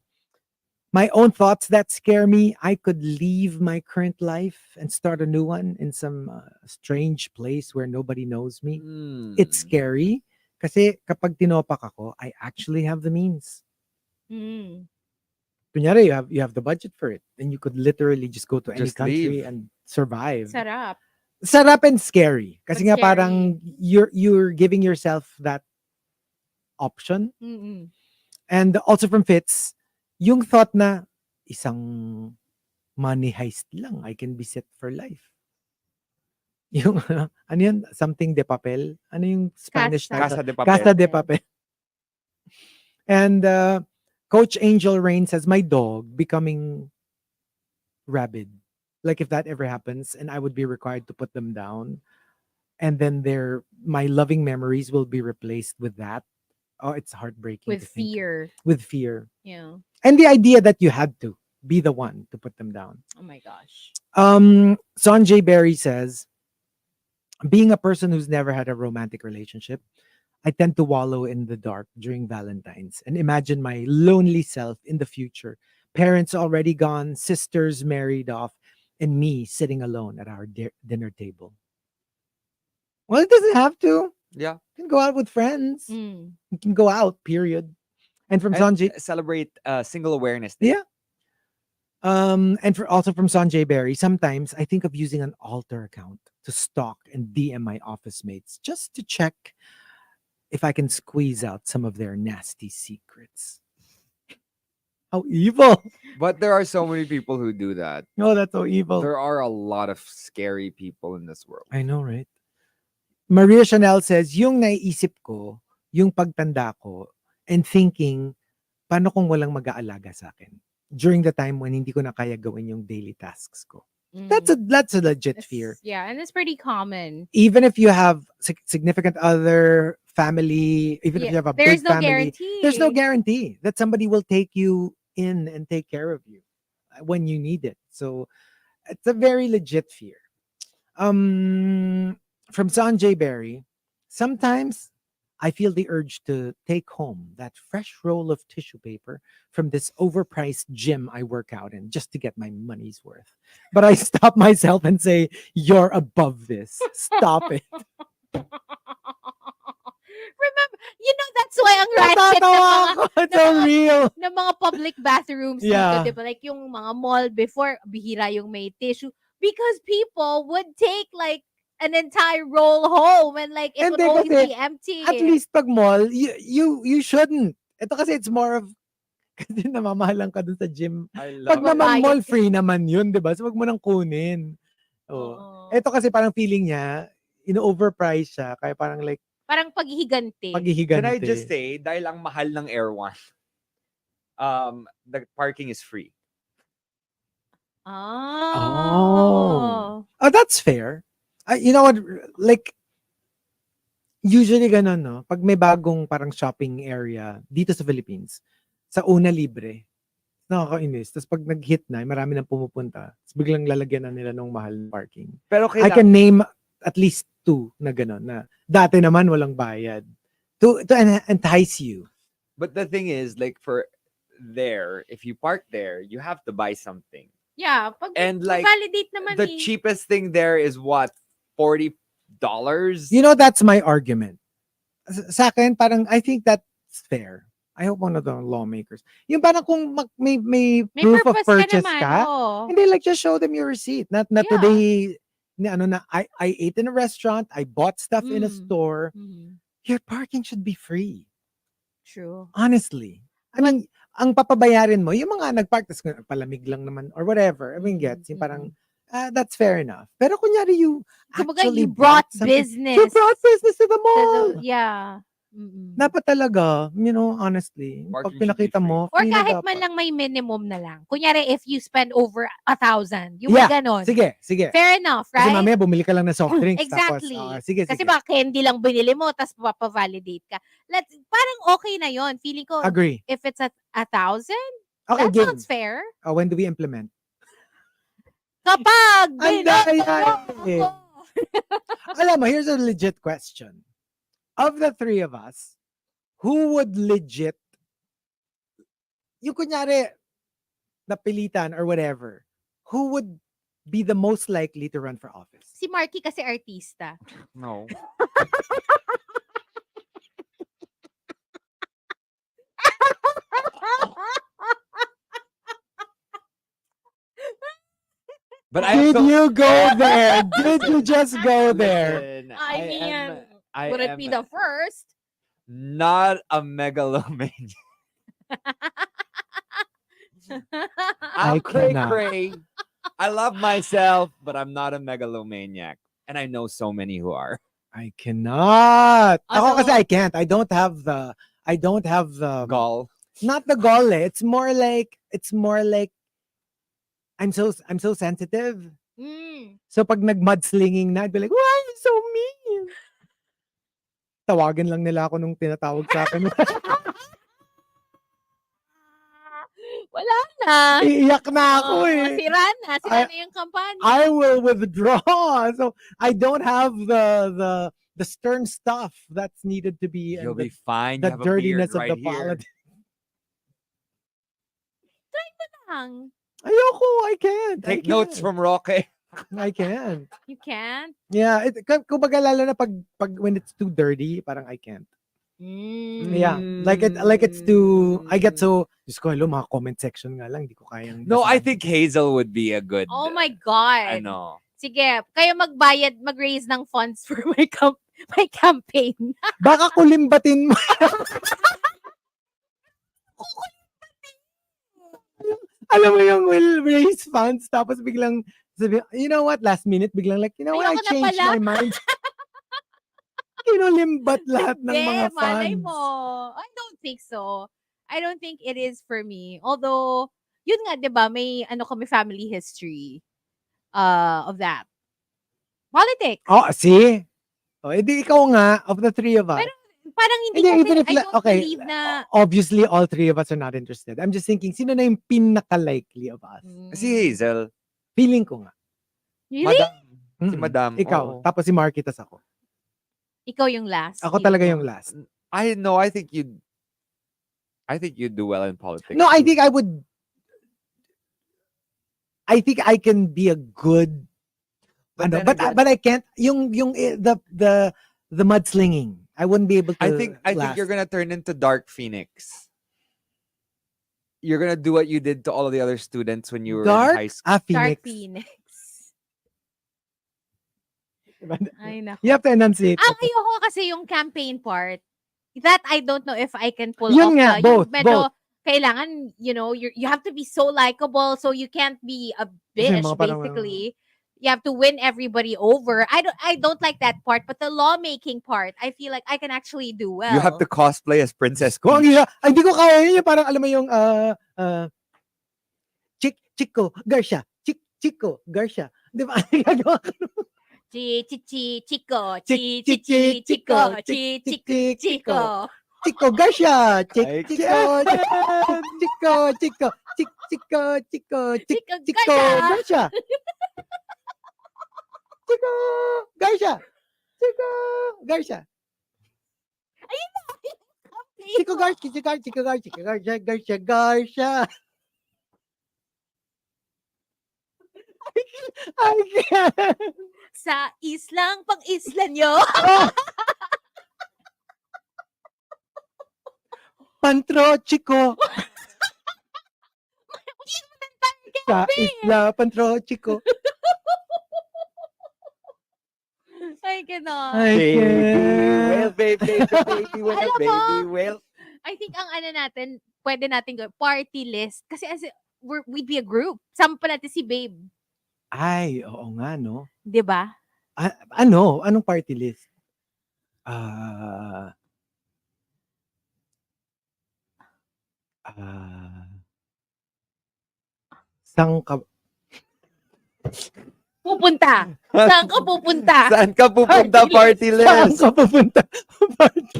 my own thoughts that scare me, I could leave my current life and start a new one in some strange place where nobody knows me. It's scary. Kasi kapag tinopak ako, I actually have the means. Mm. Kunyari, you have the budget for it. And you could literally just go to any Just country leave. and survive. Sarap. Sarap and scary. Kasi But nga scary. parang you're giving yourself that option. Mm-mm. And also from Fitz, yung thought na isang money heist lang, I can be set for life. Yung ano yun? Something de papel? Ano yung Spanish Casa. title? Casa de Papel. Casa de Papel. And Coach Angel Rain says, my dog becoming rabid. Like if that ever happens and I would be required to put them down and then my loving memories will be replaced with that. Oh, it's heartbreaking. With to think. fear. With fear. Yeah. And the idea that you had to be the one to put them down. Oh my gosh. Sanjay Berry says, being a person who's never had a romantic relationship, I tend to wallow in the dark during Valentine's and imagine my lonely self in the future. Parents already gone, sisters married off, and me sitting alone at our dinner table. Well, it doesn't have to. Yeah. You can go out with friends. Mm. You can go out, period. And from And Sanjay, celebrate Single Awareness Day. yeah. And also from Sanjay Berry, sometimes I think of using an alter account to stalk and DM my office mates just to check if I can squeeze out some of their nasty secrets. How evil. But there are so many people who do that. No, that's so evil. There are a lot of scary people in this world. I know, right? Maria Chanel says, yung naiisip ko, yung pagtanda ko, and thinking, paano kung walang mag-aalaga sa akin? During the time when hindi ko na kaya gawin yung daily tasks ko. That's a legit It's- fear. Yeah, and it's pretty common. Even if you have significant other, family, even if Yeah, you have a there's big no family, guarantee. there's no guarantee that somebody will take you in and take care of you when you need it. So it's a very legit fear. From Sanjay Berry, sometimes I feel the urge to take home that fresh roll of tissue paper from this overpriced gym I work out in just to get my money's worth. But I stop myself and say, you're above this. Stop it. Remember, that's why ang ratchet ng Natatawa mga, ako. It's so real. ng mga public bathrooms Yeah. dito, diba? Like yung mga mall before, bihira yung may tissue. Because people would take like an entire roll home and like it would Hindi, always kasi be empty. At least pag mall, you shouldn't. Ito kasi it's more of, kasi namamahalan ka dun sa gym. I Pag love it. naman Bayad mall ka. free naman yun, di ba? So wag mo nang kunin. Oh. Oo. Ito kasi parang feeling niya, ino-overprice siya. Kaya parang like, Parang paghihiganti. Paghihigante. Can I just say, dahil ang mahal ng Air One, the parking is free. Oh. Oh, that's fair. You know what? Like, usually ganun, no? Pag may bagong parang shopping area dito sa Philippines, sa una libre, nakakainis. Tapos pag nag-hit na, marami nang pumupunta. Tapos biglang lalagyan na nila ng mahal na parking. Pero I can name at least 2 na ganun, na dati naman walang bayad. To entice you. But the thing is, like, for there, if you park there, you have to buy something. Yeah, pag And, like, validate naman The cheapest thing there is what? $40? You know, that's my argument. Sa akin, parang, I think that's fair. I hope one of the lawmakers. Yung parang kung may may proof of purpose purchase naman. ka, Oh. hindi, like, just show them your receipt. Not Yeah. today, I ate in a restaurant, I bought stuff in a Mm. store. Mhm. Your parking should be free. True. Honestly. I mean, ang papabayarin mo, yung mga nagpark, tas palamig lang naman, or whatever. I mean, gets, yung parang, that's fair enough. Pero kunyari, you Kumbaga, actually you brought something. business. You brought business to the to mall. yeah. Mm-mm. Dapat talaga, honestly, pag Parking should be pinakita free. mo, Or free na kahit man dapat. lang may minimum na lang. Kunyari, if you spend over 1,000, yung may ganon. Sige. Fair enough, Kasi right? mamaya bumili ka lang ng soft drinks. Exactly. Tapos, sige. Kasi baka candy lang binili mo, tapos papavalidate ka. Parang okay na yon. Feeling ko, Agree. if it's 1,000, Okay, that game. sounds fair. When do we implement? Kapag Ang daya eh. Alam mo, here's a legit question. Of the 3 of us, who would legit, yung kunyari, napilitan or whatever, who would be the most likely to run for office? Si Markki kasi artista. No. But Did you go there? Did you just go there? Listen, I mean, I would it be the first? not a megalomaniac. I I'm cray cannot. cray. I love myself, but I'm not a megalomaniac. And I know so many who are. I cannot. Ako Also- kasi I can't. I don't have the Gall. not the gall. It's more like I'm so sensitive. Mm. So pag nag-mudslinging na, I'd be like, why are you so mean? Tawagan lang nila ako nung tinatawag sa akin. Wala na. Iiyak na ako eh. Sira na. Sira na yung kampanya. I will withdraw. So I don't have the stern stuff that's needed to be, You'll and be fine. the You have a beard dirtiness of right the here. politics. Lang. Ayoko, I can't. Take I notes can't. from Roque. I can't. You can't? Yeah, kumbaga lalo na pag when it's too dirty, parang I can't. Mm. Yeah, like it's too. I get so. Diyos ko, hello, mga comment section nga lang, di ko kayang. No, I basahin. think Hazel would be a good. Oh my God. Ano. Sige, kayo mag-raise ng funds for my campaign. Baka kulimbatin mo. Alam mo yung will raise funds, tapos biglang sabi, you know what, last minute, biglang like, you know what, I Ayoko na changed pala. my mind. Kinulimbat lahat ng Hindi, mga malay funds. mo. I don't think so. I don't think it is for me. Although, yun nga, di ba, may kami family history of that. Politics. Oh, see? Oh, edi ikaw nga, of the 3 of us. Pero parang hindi Hindi, kasi, even if I don't okay, believe na... obviously, all 3 of us are not interested. I'm just thinking, sino na yung pinaka-likely of us? Si Hazel. Feeling ko nga. Really? Madam. Si Mm-mm. Madam. Ikaw. oo. Tapos si Markki, tas ako. Ikaw yung last. Ako feeling talaga ko. yung last. I know. I think you'd do well in politics. No, I too. think I can be a good, But then but again- I can't, the mudslinging. I wouldn't be able to I think last. you're gonna turn into Dark Phoenix. You're gonna do what you did to all of the other students when you were in high school. Dark Phoenix. Phoenix. Ay, naku. You have to enunciate. Ang ayoko kasi yung campaign part. That I don't know if I can pull Yun off. nga, both, Yung medyo, both. kailangan, you have to be so likable so you can't be a Kasi bitch, mga parang, basically. you have to win everybody over. I don't like that part, but the lawmaking part, I feel like I can actually do well. You have to cosplay as Princess Ko, ang Peach. hirap. Ay, hindi ko kaya yun. Parang alam mo yung Chico, Garcia. Chico, Garcia. Di ba? Gagawa ka Chico, Chico, Chico. Chico, Garcia. Ay, Chico, Garcia. Chico, Garcia. Chico, Garcia. Chico, Garcia. I can't. Sa islang pang-isla nyo. Pantro, Chico. Sa isla, Pantro, Chico. I cannot. I Baby can't. whale, baby whale, Alam mo, baby whale. I think ang ano natin, pwede natin go party list. Kasi we'd be a group. Sama pa natin si Babe. Ay, oo nga, no? 'Di ba? Ano? Anong party list? Ah... Saan ka... Pupunta. Saan ka pupunta? Saan ka pupunta, party Saan list? ka pupunta? Party.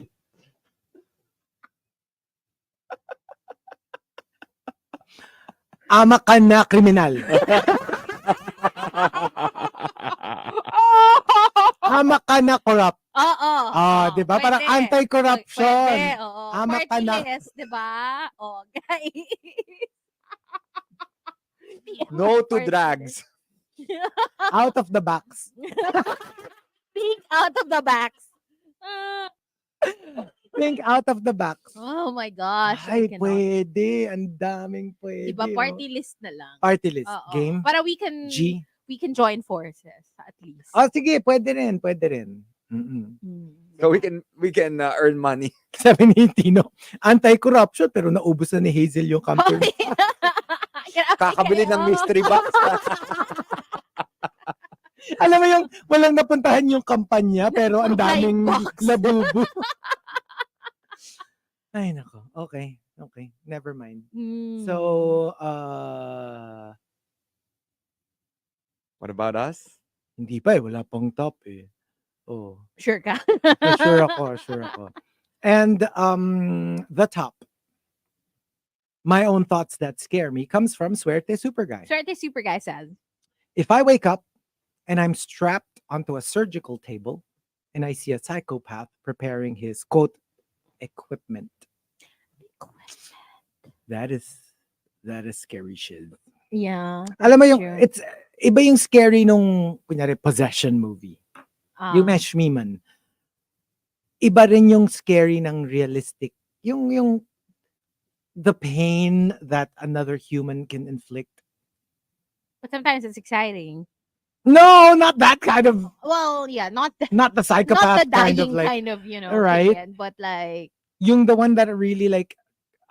Ama ka na kriminal. Ama ka na corrupt. Oo. Di ba? Parang Pwede. anti-corruption. Pwede, oo. Ama ka Party na. list, 'di ba? Oh, guys. No to Party drugs. Out of the box. Think out of the box. Ah. Think out of the box. Oh my gosh. Ay, I cannot. pwede. Ang daming pwede. Diba? oh. Party list na lang. Party list. Oo. Game. Para we can G. join forces at least. Oh, sige. Pwede rin. Mm-mm. So we can earn money. Sabi ni Tino, anti-corruption pero naubos na ni Hazel yung campaign. Kakabili ng mystery box. Alam mo yung walang napuntahan yung kampanya pero ang daming Box. labubo. Ay, nako. Okay. Never mind. So, What about us? hindi pa eh. Wala pang top eh. Oh. Sure ka? Sure ako. And the top. My own thoughts that scare me comes from Suerte Super Guy. Swerte super guy says. If I wake up and I'm strapped onto a surgical table and I see a psychopath preparing his quote equipment, that is scary shit. Yeah. Alam mo yung True. it's iba yung scary nung kunyari possession movie. Yung Ah. Mesh Me Man. Iba rin yung scary ng realistic. Yung the pain that another human can inflict. But sometimes it's exciting. No, not that kind of, Well, yeah, not the psychopath dying kind of like, kind of, right? thing, but like yung the one that really like,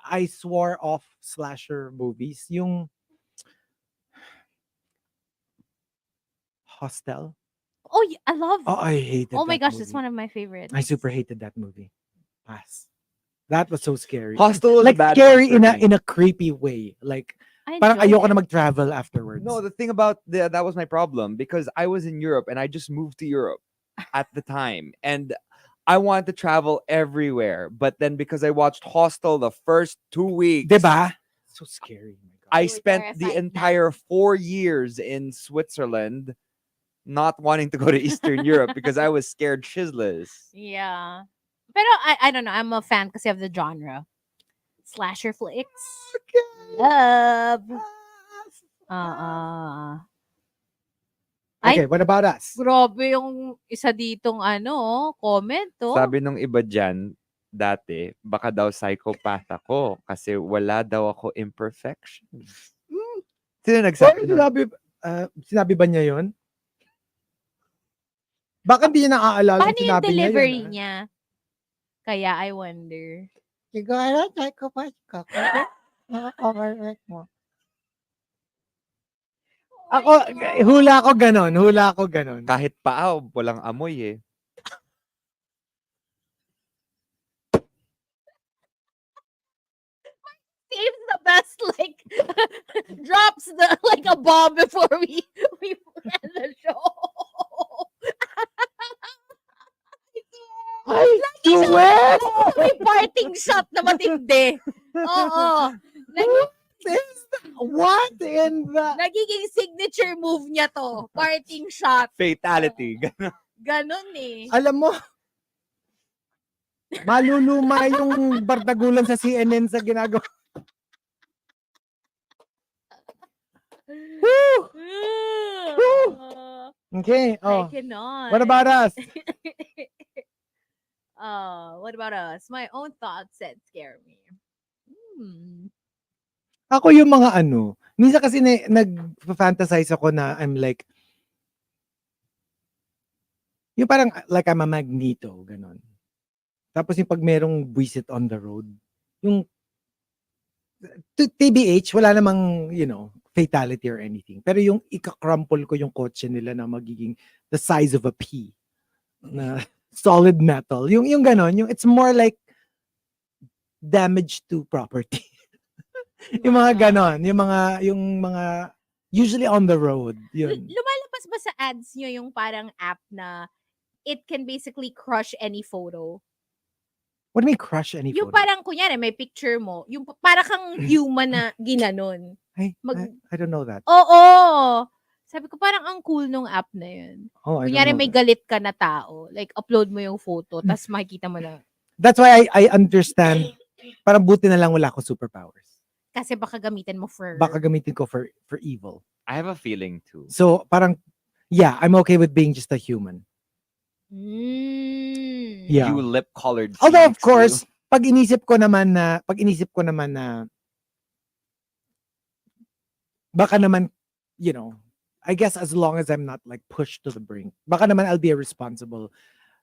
I swore off slasher movies. Yung Hostel. oh, yeah, I love. Oh, I hated Oh my that gosh, movie. that's one of my favorites. I super hated that movie. Pass. That was so scary. Hostel was Like a bad scary one for me. in a creepy way. Like I parang enjoyed ayoko it. na mag-travel afterwards. No, the thing about that was my problem because I was in Europe and I just moved to Europe at the time and I wanted to travel everywhere. But then because I watched Hostel the first 2 weeks, Diba? So scary. Oh my God. I You were spent the terrified na. entire 4 years in Switzerland not wanting to go to Eastern Europe because I was scared shizzless. Yeah. Pero I don't know. I'm a fan kasi of the genre. Slasher flicks. Love. Ay, Okay, what about us? grabe yung isa ditong comment, oh. Sabi nung iba dyan, dati, baka daw psychopath ako kasi wala daw ako imperfections. Sino nagsabi nun? Sinabi ba niya yun? Baka hindi niya naaalala Paano yung sinabi delivery niya yun. niya? Kaya I wonder. Siguro, psychopath ka. Kasi, overwork mo. Hula ko ganon. Kahit paa, walang amoy eh. Saves the best, like drops the like a bomb before we end the show. I Lagi siyang- swear! Oo, may parting shot na matindi. Oo. What in the... Nagiging signature move niya to. Parting shot. Fatality. Ganon eh. Alam mo, maluluma yung bardagulan sa CNN sa ginagawa. Okay. I cannot. What about us? What about us? My own thoughts that scare me. Ako yung mga minsan kasi nag-fantasize ako na I'm like, yung parang like I'm a Magneto, ganon. Tapos yung pag merong buwisit on the road, yung TBH, wala namang, fatality or anything. Pero yung ika-crumple ko yung kotse nila na magiging the size of a pea na solid metal. Yung ganon, it's more like damage to property. Yung mga ganon, yung mga usually on the road. Yun. Lumalabas ba sa ads nyo yung parang app na it can basically crush any photo? What do you mean crush any Yung photo? parang kunyari may picture mo, yung para kang human na ginanon. I don't know that. Oo. Sabi ko parang ang cool nung app na yun. Oh, I don't Kunyari know may that. galit ka na tao, like upload mo yung photo, tapos makikita mo na. That's why I understand. Parang buti na lang wala ko superpowers. Kasi baka gamitin mo for... Baka gamitin ko for evil. I have a feeling too. So, parang, yeah, I'm okay with being just a human. Yeah. You lip-colored Although, of snakes, course, you. pag inisip ko naman na, baka naman, I guess as long as I'm not like pushed to the brink, baka naman I'll be a responsible,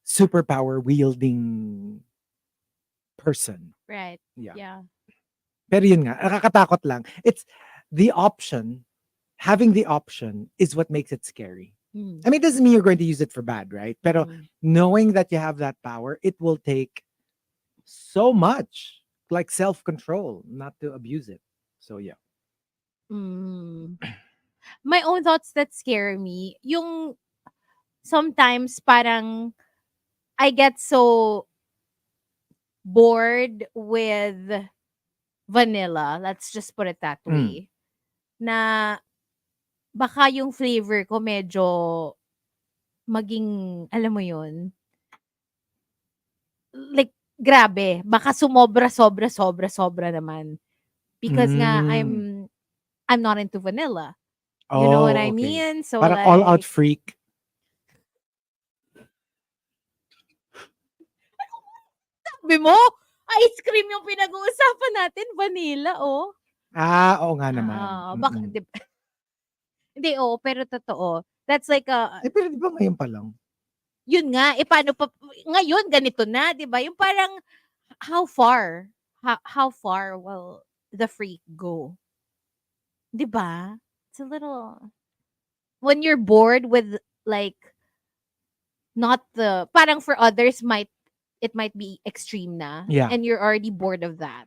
superpower wielding person. Right. Yeah. Yeah. Pero yun nga, nakakatakot lang. It's the option, having the option is what makes it scary. I mean, it doesn't mean you're going to use it for bad, right? Pero knowing that you have that power, it will take so much, like self-control, not to abuse it. So, yeah. My own thoughts that scare me, yung sometimes parang I get so bored with vanilla, let's just put it that way, na baka yung flavor ko medyo maging, alam mo yun, like, grabe, baka sobra naman. Because nga, I'm not into vanilla. You know what I okay. mean? So Parang like, all-out freak. sabi mo, ice cream yung pinag-uusapan natin, vanilla, oh. Oo nga naman. Baka, hindi, pero totoo. That's like pero di ba ngayon pa lang? Yun nga, paano pa, ngayon ganito na, di ba? Yung parang, how far will the freak go? Di ba? It's a little, when you're bored with, like, not the, parang for others, it might be extreme na. Yeah. And you're already bored of that.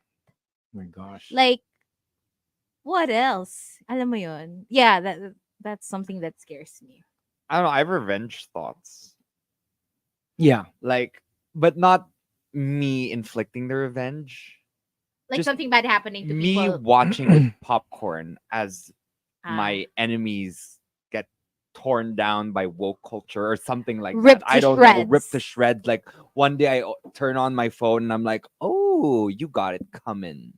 Oh my gosh. Like, what else? Alam mo yun? Yeah, that's something that scares me. I don't know. I have revenge thoughts. Yeah. Like, but not me inflicting the revenge. Like Just something bad happening to me people. watching with popcorn as my enemies get torn down by woke culture or something like Ripped that. I to don't know. shreds. Ripped to shreds. Like one day I turn on my phone and I'm like, oh, you got it coming.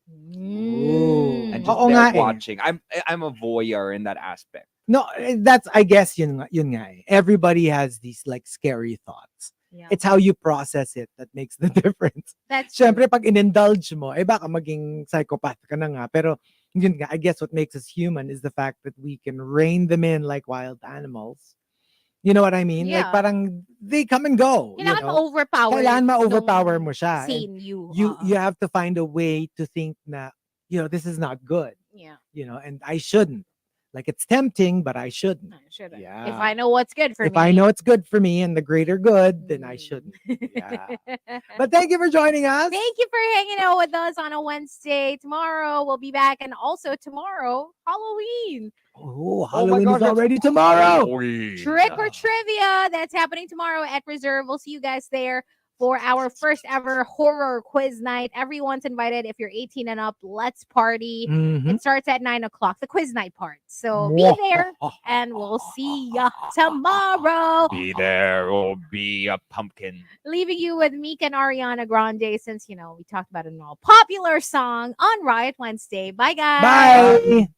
And just Oo there nga eh. watching. I'm a voyeur in that aspect. No, that's, I guess, yun nga eh. Everybody has these like scary thoughts. Yeah. It's how you process it that makes the difference. That's Siyempre, pag in-indulge mo, baka maging psychopath ka na nga. Pero, yun nga, I guess what makes us human is the fact that we can rein them in like wild animals. You know what I mean? Yeah. Like, parang, they come and go. Kailangan you know? ma-overpower. Kailangan ma-overpower nung mo siya. Sane you. You have to find a way to think na, this is not good. Yeah. And I shouldn't. Like it's tempting, but I shouldn't. I shouldn't. Yeah. If I know what's good for If me. I know it's good for me and the greater good, then I shouldn't. Yeah. But thank you for joining us. Thank you for hanging out with us on a Wednesday. Tomorrow we'll be back, and also tomorrow, Halloween. Oh, Oh my Halloween gosh, is it's already tomorrow. Trick or trivia that's happening tomorrow at Reserve. We'll see you guys there for our first ever horror quiz night. Everyone's invited. If you're 18 and up, let's party. Mhm. It starts at 9 o'clock, the quiz night part. So be there, and we'll see ya tomorrow. Be there or be a pumpkin. Leaving you with Meek and Ariana Grande, since we talked about an all popular song on Riot Wednesday. Bye, guys. Bye.